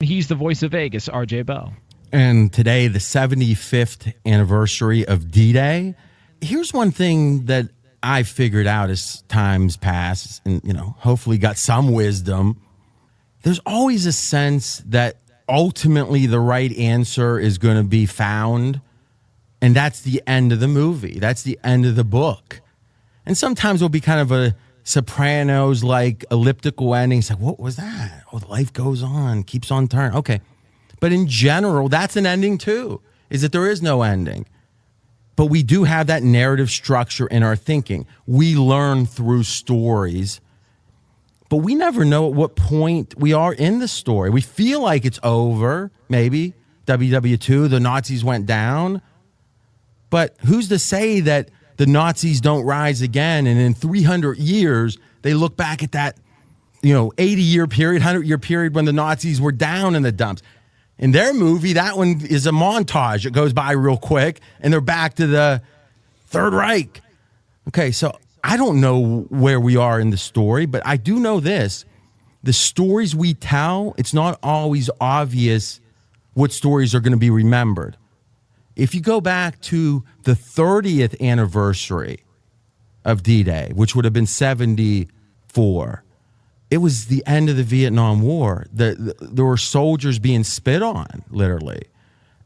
He's the voice of Vegas, RJ Bell. And today, the 75th anniversary of D-Day. Here's one thing that I figured out as times pass and, hopefully got some wisdom. There's always a sense that ultimately the right answer is going to be found. And that's the end of the movie. That's the end of the book. And sometimes it'll be kind of a Sopranos-like elliptical ending. It's like, what was that? Oh, life goes on, keeps on turning. Okay. But in general, that's an ending too, is that there is no ending. But we do have that narrative structure in our thinking. We learn through stories, but we never know at what point we are in the story. We feel like it's over, maybe. WW2, the Nazis went down. But who's to say that the Nazis don't rise again, and in 300 years, they look back at that 80-year period, 100-year period when the Nazis were down in the dumps. In their movie, that one is a montage. It goes by real quick, and they're back to the Third Reich. Okay, so I don't know where we are in the story, but I do know this. The stories we tell, it's not always obvious what stories are going to be remembered. If you go back to the 30th anniversary of D-Day, which would have been 74, it was the end of the Vietnam War. There were soldiers being spit on, literally,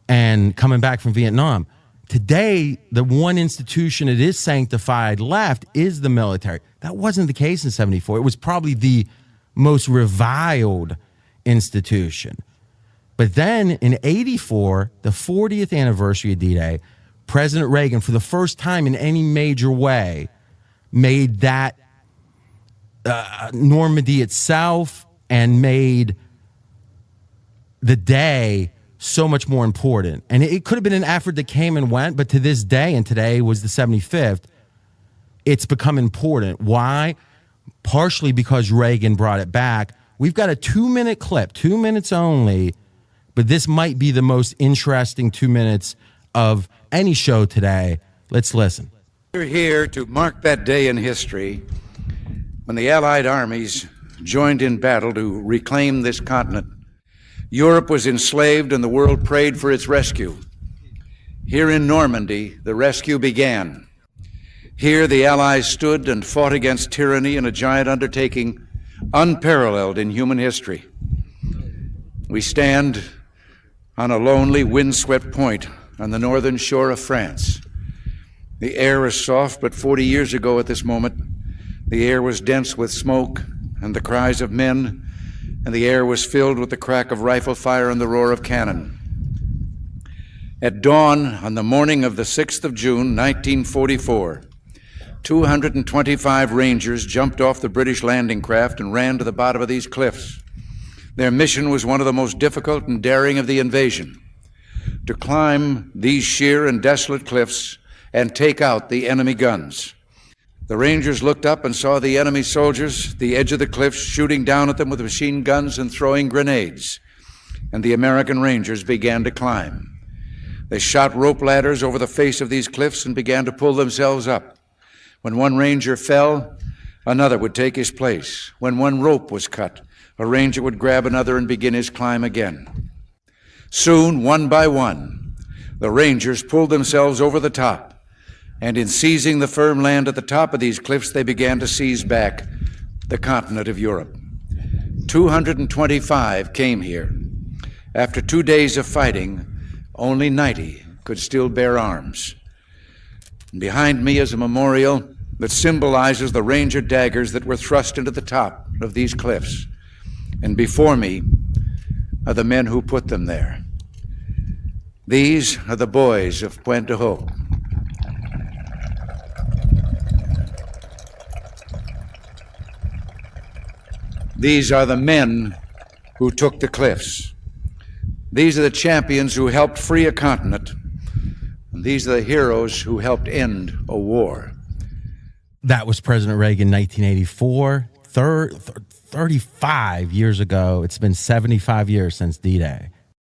and coming back from Vietnam. Today, the one institution that is sanctified left is the military. That wasn't the case in 74. It was probably the most reviled institution. But then in 84, the 40th anniversary of D-Day, President Reagan, for the first time in any major way, made that Normandy itself and made the day so much more important. And it could have been an effort that came and went, but to this day, and today was the 75th, it's become important. Why? Partially because Reagan brought it back. We've got a 2-minute clip, 2 minutes only, but this might be the most interesting 2 minutes of any show today. Let's listen. We're here to mark that day in history when the Allied armies joined in battle to reclaim this continent. Europe was enslaved and the world prayed for its rescue. Here in Normandy, the rescue began. Here the Allies stood and fought against tyranny in a giant undertaking unparalleled in human history. We stand on a lonely, windswept point on the northern shore of France. The air is soft, but 40 years ago at this moment, the air was dense with smoke and the cries of men, and the air was filled with the crack of rifle fire and the roar of cannon. At dawn on the morning of the 6th of June, 1944, 225 Rangers jumped off the British landing craft and ran to the bottom of these cliffs. Their mission was one of the most difficult and daring of the invasion: to climb these sheer and desolate cliffs and take out the enemy guns. The Rangers looked up and saw the enemy soldiers at the edge of the cliffs shooting down at them with machine guns and throwing grenades. And the American Rangers began to climb. They shot rope ladders over the face of these cliffs and began to pull themselves up. When one Ranger fell, another would take his place. When one rope was cut, a Ranger would grab another and begin his climb again. Soon, one by one, the Rangers pulled themselves over the top, and in seizing the firm land at the top of these cliffs, they began to seize back the continent of Europe. 225 came here. After 2 days of fighting, only 90 could still bear arms. And behind me is a memorial that symbolizes the Ranger daggers that were thrust into the top of these cliffs. And before me are the men who put them there. These are the boys of Pointe du Hoc. These are the men who took the cliffs. These are the champions who helped free a continent. And these are the heroes who helped end a war. That was President Reagan, 1984, 35 years ago. It's been 75 years since D-Day.